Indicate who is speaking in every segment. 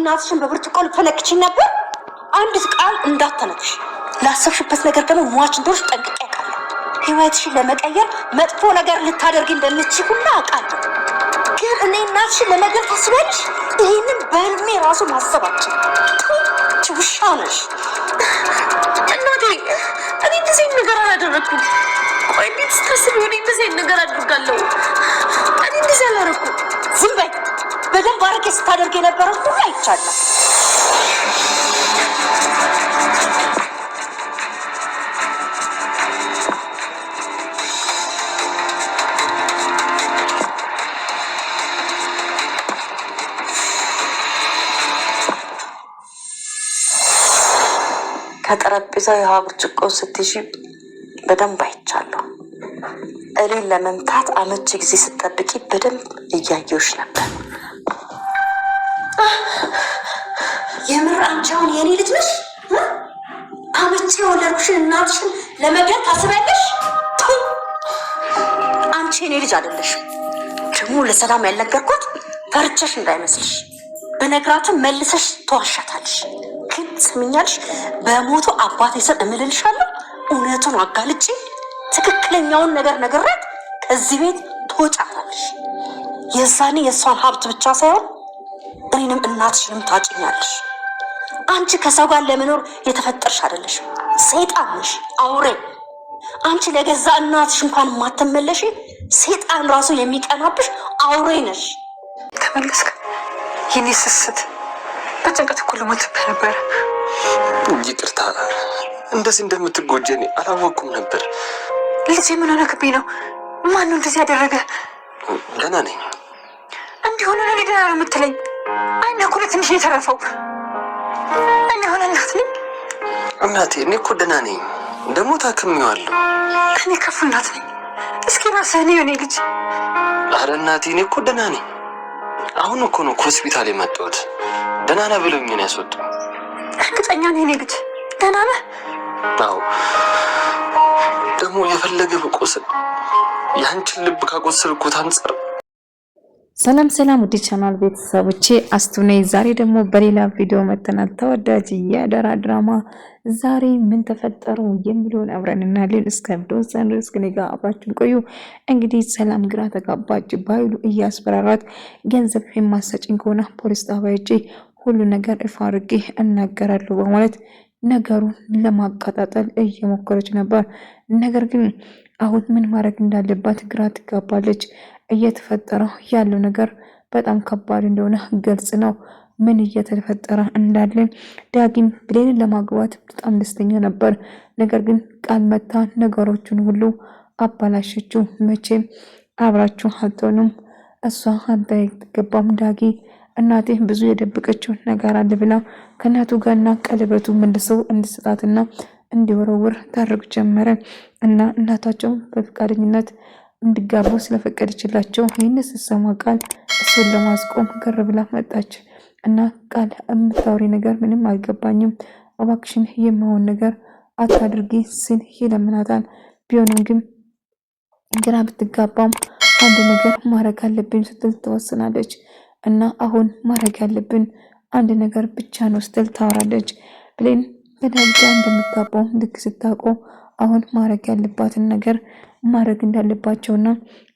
Speaker 1: እናትሽን በብርጭቆ ልትፈነክቺኝ ነበር። አንድ ቃል እንዳትነክሽ። ላሰብሽበት ነገር ደግሞ ሟች እንደሆንሽ ጠንቅቄ አውቃለሁ። ህይወትሽን ለመቀየር መጥፎ ነገር ልታደርጊ እንደምትችይ ሁላ አውቃለሁ። ግን እኔ እናትሽን ለመግደል ታስቢያለሽ? ይህንን በህልሜ ራሱ ማሰባችን ውሻ ነሽ።
Speaker 2: እናቴ እኔ እንደዚህ ነገር አላደረኩም። ቆይ እንዴት ስታስቢ እኔ እንደዚህ ነገር አድርጋለሁ? እኔ እንደዚህ አላደረኩም።
Speaker 1: ዝም በይ። በደንብ አድርጌ ስታደርግ የነበረው ሁሉ አይቻለሁ። ከጠረጴዛው የውሃ ብርጭቆ ስትይዢ በደንብ አይቻለሁ። እኔን ለመምታት አመቺ ጊዜ ስትጠብቂ በደንብ እያየሁሽ ነበር። የምር አንቺ አሁን የኔ ልጅ ነሽ? አመቺ የወለድኩሽን እናትሽን ለመግደል ታስቢያለሽ? አንቺ የኔ ልጅ አይደለሽም። ደግሞ ለሰላም ያልነገርኳት ፈርቸሽ እንዳይመስልሽ። በነግራትም መልሰሽ ተዋሻታለሽ። ግን ትሰሚኛለሽ? በሞቱ አባቴ ስም እምልልሻለሁ። እውነቱን አጋልጬ ትክክለኛውን ነገር ነግሬያት ከዚህ ቤት ትወጫለሽ። የዛኔ የእሷን ሀብት ብቻ ሳይሆን እኔንም እናትሽንም ታጭኛለሽ። አንቺ ከሰው ጋር ለመኖር የተፈጠርሽ አይደለሽም። ሰይጣን ነሽ፣ አውሬ። አንቺ ለገዛ እናትሽ እንኳን የማትመለሽ ሰይጣን ራሱ የሚቀናብሽ አውሬ ነሽ።
Speaker 2: ተመለስክ? የኔ ስስት በጭንቀት እኮ ልሞትብህ ነበር።
Speaker 3: ይቅርታ፣ እንደዚህ እንደምትጎጂ እኔ አላወቅኩም ነበር።
Speaker 2: ልጄ ምን ሆነክብኝ ነው? ማን ነው እንደዚህ ያደረገ?
Speaker 3: ደህና ነኝ።
Speaker 2: እንዲሆነ እኔ ደህና ነው የምትለኝ? አይነ እኮ ትንሽ ነው የተረፈው። እኔ ሆነ እናት ነኝ?
Speaker 3: እናቴ እኔ እኮ ደህና ነኝ፣ ደግሞ ታክሜዋለሁ።
Speaker 2: እኔ ከፉ እናት ነኝ። እስኪ ራስህን የኔ ልጅ።
Speaker 3: ኧረ እናቴ እኔ እኮ ደህና ነኝ። አሁን እኮ ነው ከሆስፒታል የመጣሁት። ደህና ነህ ብለውኝ ነው ያስወጡኝ።
Speaker 2: እርግጠኛ ነህ የኔ ልጅ ደህና ነህ?
Speaker 3: አዎ፣ ደግሞ የፈለገ ብቆስል ያንቺን ልብ ካቆሰልኩት አንጻር።
Speaker 4: ሰላም ሰላም፣ ውድ ቻናል ቤተሰቦቼ አስቱ ነኝ። ዛሬ ደግሞ በሌላ ቪዲዮ መተናል። ተወዳጅ የአደራ ድራማ ዛሬ ምን ተፈጠሩ የሚለውን አብረን እናያለን። እስከ ቪዲዮ ድረስ ከኔ ጋር አብራችሁን ቆዩ። እንግዲህ ሰላም ግራ ተጋባች። ባይሉ እያስፈራራት ገንዘብ የማሰጭኝ ከሆነ ፖሊስ ጣቢያ ሄጄ ሁሉ ነገር ይፋ አድርጌ እናገራለሁ በማለት ነገሩን ለማቀጣጠል እየሞከረች ነበር። ነገር ግን አሁን ምን ማድረግ እንዳለባት ግራ ትጋባለች። እየተፈጠረ ያለው ነገር በጣም ከባድ እንደሆነ ግልጽ ነው። ምን እየተፈጠረ እንዳለ ዳጊም ብሌንን ለማግባት በጣም ደስተኛ ነበር። ነገር ግን ቃል መታ ነገሮችን ሁሉ አባላሸችው። መቼም አብራችሁ አትሆኑም፣ እሷ አንተ አይገባም ዳጊ፣ እናቴ ብዙ የደበቀችው ነገር አለ ብላ ከእናቱ ጋርና ቀለበቱ መልሰው እንድሰጣትና እንዲወረውር ታደርግ ጀመረ እና እናታቸው በፍቃደኝነት እንዲጋቡ ስለፈቀደችላቸው ይህን ስትሰማ ቃል እሱን ለማስቆም ገር ብላ መጣች እና ቃል የምታወሪ ነገር ምንም አልገባኝም፣ እባክሽን የማሆን ነገር አታድርጊ ስል ይለምናታል። ቢሆንም ግን ግራ ብትጋባም አንድ ነገር ማድረግ አለብኝ ስትል ትወስናለች እና አሁን ማድረግ ያለብን አንድ ነገር ብቻ ነው ስትል ታወራለች። ብሌን በዳጊ እንደምትጋባው ልክ ስታውቀው አሁን ማድረግ ያለባትን ነገር ማድረግ እንዳለባቸውና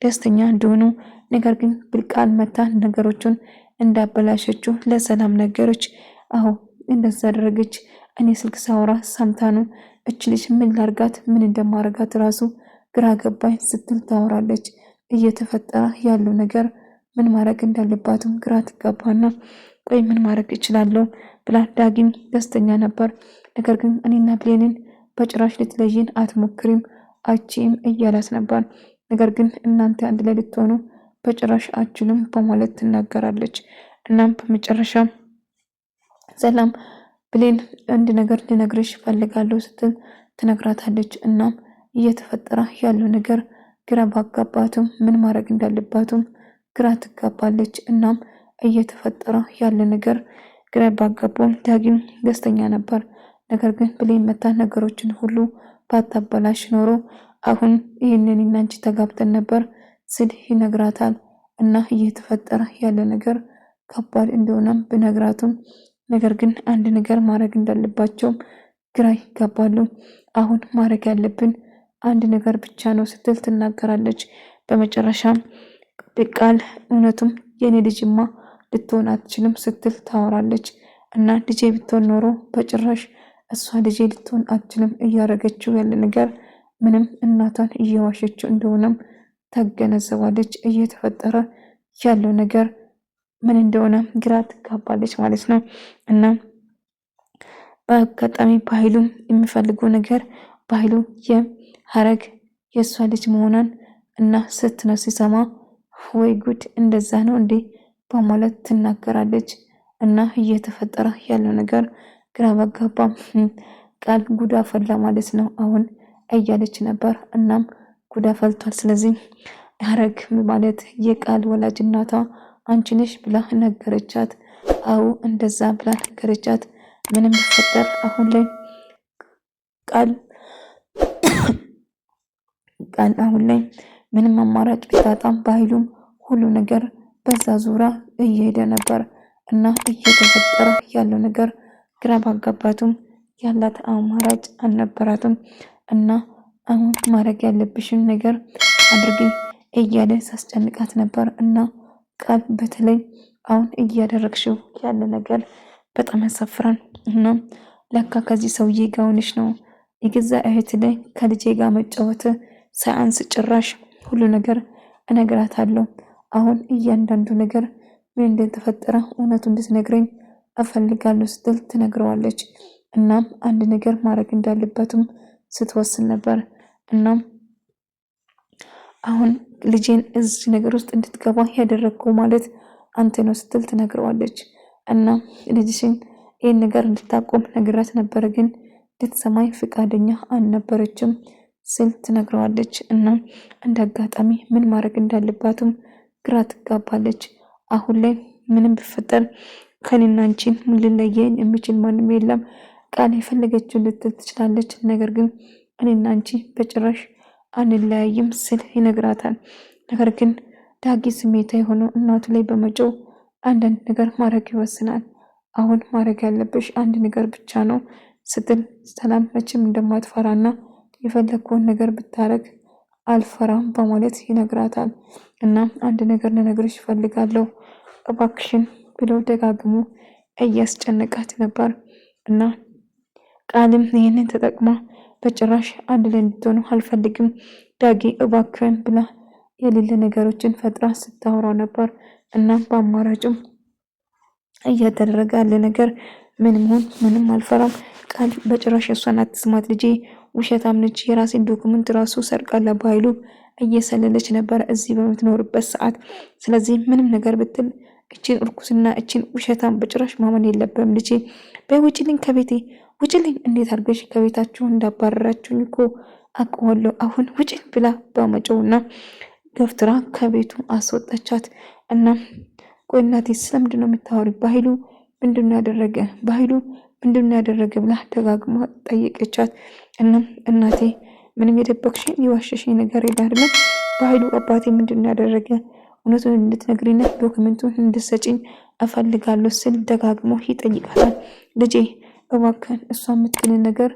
Speaker 4: ደስተኛ እንደሆኑ፣ ነገር ግን ብልቃል መታ ነገሮችን እንዳበላሸችው ለሰላም ነገሮች። አዎ እንደዛ አደረገች። እኔ ስልክ ሳወራ ሰምታ ነው። እች ልጅ ምን ላርጋት፣ ምን እንደማረጋት ራሱ ግራ ገባኝ ስትል ታወራለች። እየተፈጠረ ያለው ነገር ምን ማድረግ እንዳለባትም ግራ ትጋባና ቆይ ምን ማድረግ እችላለሁ ብላ ዳጊም ደስተኛ ነበር። ነገር ግን እኔና ብሌንን በጭራሽ ልትለይን አትሞክሪም አቺም እያላት ነበር። ነገር ግን እናንተ አንድ ላይ ልትሆኑ በጭራሽ አችሉም በማለት ትናገራለች። እናም በመጨረሻ ሰላም ብሌን አንድ ነገር ልነግርሽ ፈልጋለሁ ስትል ትነግራታለች። እናም እየተፈጠረ ያለው ነገር ግራ ባጋባትም ምን ማድረግ እንዳለባትም ግራ ትጋባለች። እናም እየተፈጠረ ያለ ነገር ግራ ባጋባው ዳጊም ደስተኛ ነበር። ነገር ግን ብሌን መታ ነገሮችን ሁሉ ባታበላሽ ኖሮ አሁን ይህንን እናንቺ ተጋብተን ነበር ስል ይነግራታል። እና እየተፈጠረ ያለ ነገር ከባድ እንደሆነም ብነግራቱም ነገር ግን አንድ ነገር ማድረግ እንዳለባቸውም ግራ ይጋባሉ። አሁን ማድረግ ያለብን አንድ ነገር ብቻ ነው ስትል ትናገራለች። በመጨረሻም ቃል እውነቱም የኔ ልጅማ ልትሆን አትችልም ስትል ታወራለች። እና ልጄ ብትሆን ኖሮ በጭራሽ እሷ ልጄ ልትሆን አትችልም እያደረገችው ያለ ነገር ምንም እናቷን እየዋሸችው እንደሆነም ተገነዘባለች። እየተፈጠረ ያለው ነገር ምን እንደሆነ ግራ ትጋባለች ማለት ነው። እና በአጋጣሚ በኃይሉ የሚፈልገው ነገር በኃይሉ የሀረግ የእሷ ልጅ መሆኗን እና ስትነው ሲሰማ ወይ ጉድ እንደዛ ነው እንዴ በማለት ትናገራለች። እና እየተፈጠረ ያለው ነገር ግራ በጋባም ቃል ጉዳ ፈላ ማለት ነው አሁን እያለች ነበር። እናም ጉዳ ፈልቷል። ስለዚህ ሀረግ ማለት የቃል ወላጅ እናቷ አንቺ ነሽ ብላ ነገረቻት። አዎ እንደዛ ብላ ነገረቻት። ምንም ቢፈጠር አሁን ላይ ቃል አሁን ላይ ምንም አማራጭ ቢታጣም በኃይሉም ሁሉ ነገር በዛ ዙራ እየሄደ ነበር። እና እየተፈጠረ ያለው ነገር ግራ ባጋባቱም ያላት አማራጭ አልነበራትም። እና አሁን ማድረግ ያለብሽን ነገር አድርጊ እያለ ሳስጨንቃት ነበር። እና ቃል በተለይ አሁን እያደረግሽው ያለ ነገር በጣም ያሳፍራል። እና ለካ ከዚህ ሰውዬ ጋር ሆነሽ ነው የገዛ እህት ላይ ከልጄ ጋር መጫወት ሳያንስ ጭራሽ ሁሉ ነገር እነግራታለሁ። አሁን እያንዳንዱ ነገር ምን እንደተፈጠረ እውነቱ እንድትነግረኝ እፈልጋለሁ ስትል ትነግረዋለች። እናም አንድ ነገር ማድረግ እንዳለበትም ስትወስን ነበር። እናም አሁን ልጄን እዚህ ነገር ውስጥ እንድትገባ ያደረግከው ማለት አንተ ነው ስትል ትነግረዋለች። እና ልጅሽን ይህን ነገር እንድታቆም ነግራት ነበረ ግን ልትሰማኝ ፍቃደኛ አልነበረችም ስል ትነግረዋለች። እና እንደ አጋጣሚ ምን ማድረግ እንዳለባትም ግራ ትጋባለች። አሁን ላይ ምንም ቢፈጠር ከኔና አንቺን ልለየን የሚችል ማንም የለም። ቃል የፈለገችውን ልትል ትችላለች። ነገር ግን እኔና አንቺ በጭራሽ አንለያይም ስል ይነግራታል። ነገር ግን ዳጊ ስሜታ የሆነው እናቱ ላይ በመጮህ አንዳንድ ነገር ማድረግ ይወስናል። አሁን ማድረግ ያለብሽ አንድ ነገር ብቻ ነው ስትል ሰላም መቼም እንደማትፈራና የፈለግከውን ነገር ብታረግ አልፈራም በማለት ይነግራታል። እና አንድ ነገር ልነግርሽ እፈልጋለሁ እባክሽን ብሎ ደጋግሞ እያስጨነቃት ነበር። እና ቃልም ይህንን ተጠቅማ በጭራሽ አንድ ላይ እንድትሆኑ አልፈልግም ዳጊ እባክህን ብላ የሌለ ነገሮችን ፈጥራ ስታወራው ነበር። እና በአማራጭም እያደረገ ያለ ነገር ምንም አልፈራም ቃል በጭራሽ እሷን አትስማት ልጄ ውሸታም ነች የራሴን ዶክመንት ራሱ ሰርቃላ በኃይሉ እየሰለለች ነበር እዚህ በምትኖርበት ሰዓት። ስለዚህ ምንም ነገር ብትል እቺን እርኩስና እቺን ውሸታም በጭራሽ ማመን የለብም ልጄ በውጭልኝ ከቤቴ ውጭልኝ እንዴት አድርገሽ ከቤታችሁ እንዳባረራችሁኝ እኮ አውቀዋለሁ አሁን ውጭል ብላ በመጮውና ገፍትራ ከቤቱ አስወጣቻት። እና ቆይ እናቴ ስለምንድን ነው የምታወሪ በኃይሉ ምንድነው ያደረገ በኃይሉ ምንድነው ያደረገ ብላ ደጋግማ ጠየቀቻት። እናም እናቴ ምንም የደበቅሽኝ የዋሸሽኝ ነገር የለም በኃይሉ አባቴ ምንድነው ያደረገ እውነቱን እንድትነግሪና ዶክመንቱን እንድትሰጪኝ እፈልጋለሁ ስል ደጋግሞ ይጠይቃታል። ልጄ እባክህን እሷ የምትልን ነገር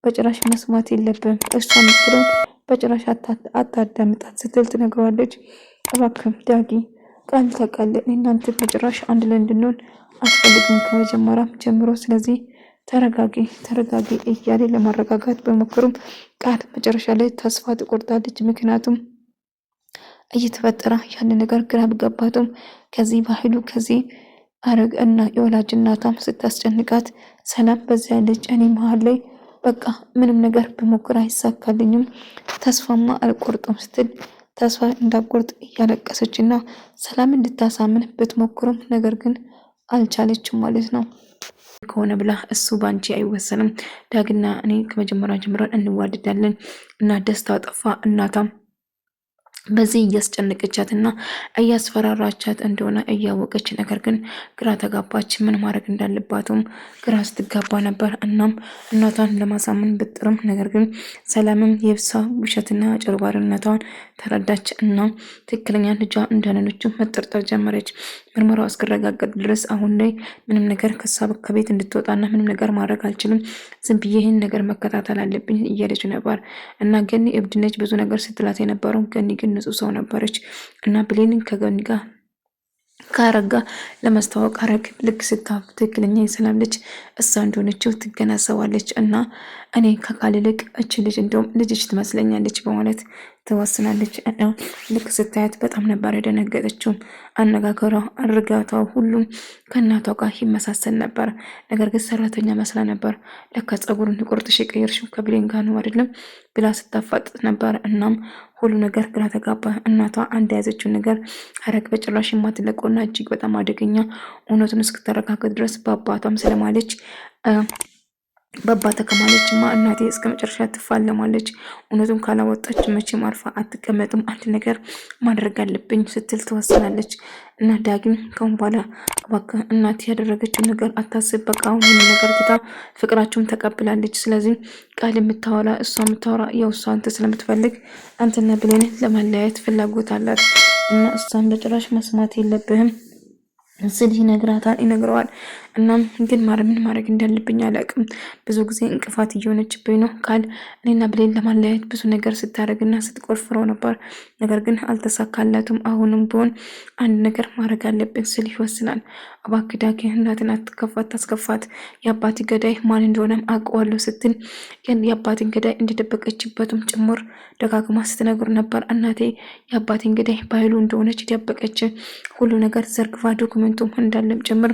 Speaker 4: በጭራሽ መስማት የለብም እሷ የምትለውን በጭራሽ አታዳምጣት ስትል ትነግረዋለች። እባክህን ዳጊ ቃል ታውቃለህ እናንተ በጭራሽ አንድ ላይ እንድንሆን አትፈልግም ከመጀመሪያም ጀምሮ ስለዚህ ተረጋጊ እያለ ለማረጋጋት በሞከሩም ቃል መጨረሻ ላይ ተስፋ ትቆርጣለች። ምክንያቱም እየተፈጠረ ያን ነገር ግራ ቢገባትም ከዚህ በኃይሉ ከዚህ አረግ እና የወላጅ እናቷም ስታስጨንቃት ሰላም በዚያ ልጅ እኔ መሀል ላይ በቃ ምንም ነገር ብሞክር አይሳካልኝም ተስፋማ አልቆርጥም ስትል ተስፋ እንዳቆርጥ እያለቀሰች እና ሰላም እንድታሳምን ብትሞክርም ነገር ግን አልቻለችም ማለት ነው። ከሆነ ብላ እሱ ባንቺ አይወሰንም ዳግና እኔ ከመጀመሪያ ጀምረን እንዋደዳለን እና ደስታው ጠፋ። እናቷም በዚህ እያስጨነቀቻትና እያስፈራራቻት እንደሆነ እያወቀች ነገር ግን ግራ ተጋባች። ምን ማድረግ እንዳለባትም ግራ ስትጋባ ነበር። እናም እናቷን ለማሳመን ብጥርም ነገር ግን ሰላምም የብሳ ውሸትና ጭርባርነቷን ተረዳች እና ትክክለኛ ልጇ እንደሆነች መጠርጠር ጀመረች። ምርመራው እስከረጋገጥ ድረስ አሁን ላይ ምንም ነገር ከቤት እንድትወጣና ምንም ነገር ማድረግ አልችልም። ዝም ብዬ ይህን ነገር መከታተል አለብኝ እያለች ነበር። እና ገኒ እብድ ነች ብዙ ነገር ስትላት የነበረው ገኒ ግን ንጹህ ሰው ነበረች። እና ብሌንን ከገኒ ጋር ካረጋ ለማስተዋወቅ አረግ ልክ ስታፍ ትክክለኛ የሰላም ልጅ እሷ እንደሆነችው ትገናዘባለች። እና እኔ ከቃል ይልቅ እች ልጅ እንደውም ልጅሽ ትመስለኛለች በማለት ትወስናለች። እና ልክ ስታያት በጣም ነበር የደነገጠችው። አነጋገሯ፣ እርጋታው ሁሉም ከእናቷ ጋር ይመሳሰል ነበር። ነገር ግን ሰራተኛ መስላ ነበር። ለካ ጸጉሩን ቁርጥሽ የቀየርሽው ከብሌን ጋር ነው አይደለም ብላ ስታፋጥ ነበር። እናም ሁሉ ነገር ግራ ተጋባ። እናቷ አንድ የያዘችውን ነገር ሐረግ በጭራሽ የማትለቀውና እጅግ በጣም አደገኛ እውነቱን እስክታረጋግጥ ድረስ በአባቷም ስለማለች በአባቷ ከማለችማ እናቴ እስከ መጨረሻ ትፋለማለች። እውነቱን ካላወጣች መቼም አርፋ አትቀመጥም። አንድ ነገር ማድረግ አለብኝ ስትል ትወስናለች። እና ዳግም ከአሁን በኋላ እባክህ እናቴ ያደረገችውን ነገር አታስብ። በቃ አሁን ይህን ነገር ትታ ፍቅራችሁን ተቀብላለች። ስለዚህ ቃል የምታወራ እሷ የምታወራ ያው እሷ አንተ ስለምትፈልግ አንተና ብሌን ለማለያየት ፍላጎት አላት እና እሷን በጭራሽ መስማት የለብህም ስል ይነግረዋል። እናም ግን ምን ማድረግ እንዳለብኝ አላውቅም። ብዙ ጊዜ እንቅፋት እየሆነችብኝ ነው። ቃል እኔና ብሌን ለማለያየት ብዙ ነገር ስታደርግና ስትቆርፍረው ነበር። ነገር ግን አልተሳካላትም። አሁንም ቢሆን አንድ ነገር ማድረግ አለብን ስል ይወስናል። እባክህ ዳጊ እናትን ታስከፋት። የአባቴ ገዳይ ማን እንደሆነም አውቀዋለሁ ስትል ግን የአባቴን ገዳይ እንደደበቀችበትም ጭምር ደጋግማ ስትነግር ነበር። እናቴ የአባቴን ገዳይ በኃይሉ እንደሆነች ደበቀች። ሁሉ ነገር ዘርግፋ ዶክመንቱም እንዳለም ጭምር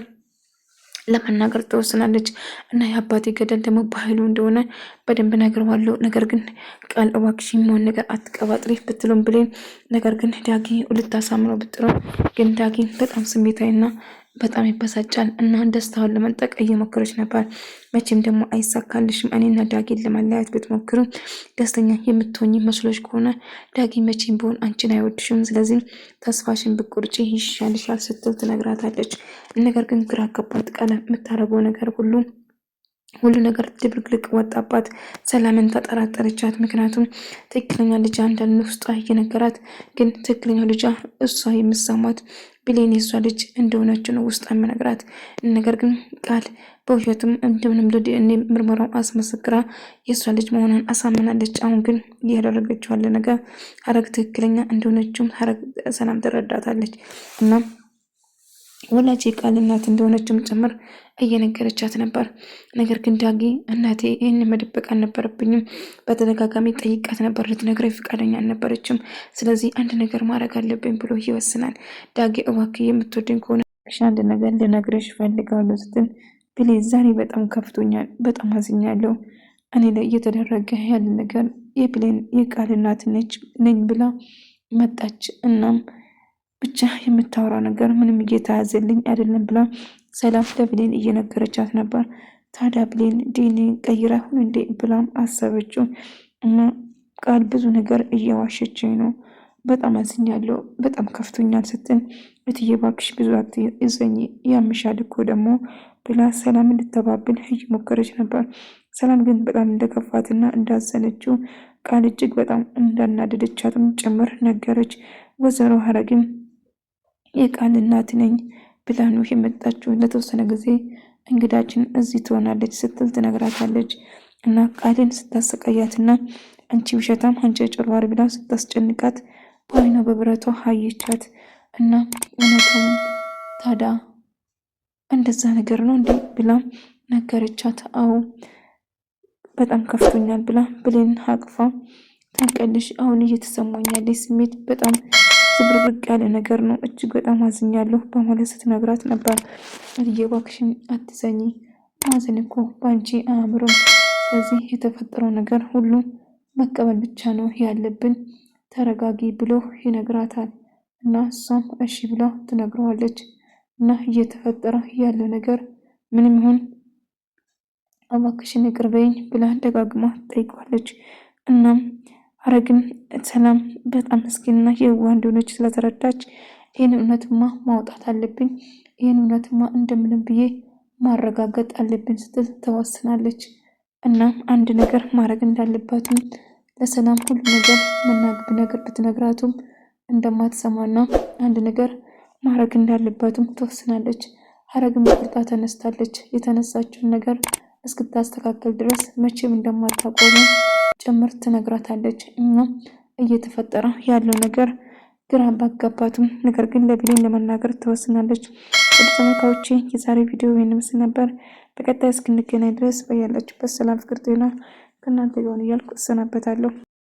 Speaker 4: ለመናገር ትወስናለች። እና የአባቴ ገደል ደግሞ በኃይሉ እንደሆነ በደንብ ነግረዋለሁ። ነገር ግን ቃል እባክሽ የሚሆን ነገር አትቀባጥሪ ብትሉም ብሌን ነገር ግን ዳጊ ልታሳምነው ብጥረው ግን ዳጊ በጣም ስሜታዊና በጣም ይበሳጫል እና ደስታውን ለመንጠቅ እየሞከረች ነበር። መቼም ደግሞ አይሳካልሽም። እኔና ዳጊን ለማለያየት ብትሞክሩ ደስተኛ የምትሆኝ መስሎች ከሆነ ዳጊ መቼም ቢሆን አንቺን አይወድሽም። ስለዚህ ተስፋሽን ብቁርጪ ይሻልሻል ስትል ትነግራታለች። ነገር ግን ግራ ገባት። ቃል የምታደርገው ነገር ሁሉ ነገር ድብልቅልቅ ወጣባት። ሰላምን ተጠራጠረቻት። ምክንያቱም ትክክለኛ ልጇ እንዳለ ውስጧ እየነገራት ግን ትክክለኛ ልጇ እሷ የምትሰማት ብሌን የሷ ልጅ እንደሆነች ነው ውስጥ የምነግራት። ነገር ግን ቃል በውሸትም እንደምንም ለዲኤንኤ ምርመራው አስመሰክራ የሷ ልጅ መሆኗን አሳምናለች። አሁን ግን እያደረገችው ያለ ነገር ሐረግ ትክክለኛ እንደሆነችም ሐረግ ሰላም ትረዳታለች እና ወላጅ ቃል እናት እንደሆነችም ጭምር እየነገረቻት ነበር። ነገር ግን ዳጊ እናቴ ይህን መደበቅ አልነበረብኝም፣ በተደጋጋሚ ጠይቃት ነበር፣ ልትነግረኝ ፈቃደኛ አልነበረችም። ስለዚህ አንድ ነገር ማድረግ አለብኝ ብሎ ይወስናል። ዳጊ እባክህ የምትወደኝ ከሆነ አንድ ነገር ልነግርሽ እፈልጋለሁ ስትል ብሌን ዛሬ በጣም ከፍቶኛል፣ በጣም አዝኛለሁ። እኔ ላይ እየተደረገ ያለ ነገር የብሌን የቃል እናት ነኝ ብላ መጣች። እናም ብቻ የምታወራው ነገር ምንም እየተያዘልኝ አይደለም ብላ ሰላም ለብሌን እየነገረቻት ነበር። ታዲያ ብሌን ዲኤንኤ ቀይራ ሁን እንዴ ብላም አሰበችው እና ቃል ብዙ ነገር እየዋሸችኝ ነው፣ በጣም አዝኛለሁ፣ በጣም ከፍቶኛል ስትል እትዬ እባክሽ ብዙ አትዘኝ ያምሻል እኮ ደግሞ ብላ ሰላም እንድተባብል እየሞከረች ነበር። ሰላም ግን በጣም እንደከፋትና እንዳዘነችው ቃል እጅግ በጣም እንዳናደደቻትም ጭምር ነገረች። ወይዘሮ ሐረግም የቃል እናት ነኝ ብላ ነው የመጣችው፣ ለተወሰነ ጊዜ እንግዳችን እዚህ ትሆናለች ስትል ትነግራታለች። እና ቃልን ስታሰቃያትና አንቺ ውሸታም፣ አንቺ ጭርዋር ብላ ስታስጨንቃት በአይኗ በብረቷ አየቻት። እና እውነቱም ታዲያ እንደዛ ነገር ነው እንዴ ብላ ነገረቻት። አዎ በጣም ከፍቶኛል ብላ ብሌን አቅፋ ታውቂያለሽ፣ አሁን እየተሰማኝ ያለ ስሜት በጣም ዝብርቅርቅ ያለ ነገር ነው፣ እጅግ በጣም አዝኛለሁ በማለት ስትነግራት ነበር። እባክሽን አትዘኝ፣ ማዘን እኮ በአንቺ አያምርም። ስለዚህ የተፈጠረው ነገር ሁሉ መቀበል ብቻ ነው ያለብን፣ ተረጋጊ ብሎ ይነግራታል። እና እሷም እሺ ብላ ትነግረዋለች። እና እየተፈጠረ ያለ ነገር ምንም ይሁን እባክሽን ይቅር በይኝ ብላ ደጋግማ ትጠይቀዋለች። እናም ሐረግን ሰላም በጣም ምስኪንና የዋህ እንደሆነች ስለተረዳች ይህን እውነትማ ማውጣት አለብኝ፣ ይህን እውነትማ እንደምንም ብዬ ማረጋገጥ አለብኝ ስትል ተወስናለች። እናም አንድ ነገር ማድረግ እንዳለባትም ለሰላም ሁሉ ነገር ነገር ብትነግራቱም እንደማትሰማና አንድ ነገር ማድረግ እንዳለባትም ትወስናለች። ሀረግም በቁርጣ ተነስታለች። የተነሳችውን ነገር እስክታስተካከል ድረስ መቼም እንደማታቆሙ ጭምር ትነግራታለች። እና እየተፈጠረ ያለው ነገር ግራ ባጋባትም ነገር ግን ለብሌን ለመናገር ትወስናለች። ወደ ተመልካዮቼ የዛሬ ቪዲዮ ይህን ምስል ነበር። በቀጣይ እስክንገናኝ ድረስ በያላችሁበት ሰላም ፍቅር ጤና ከእናንተ ጋር እያልኩ እሰናበታለሁ።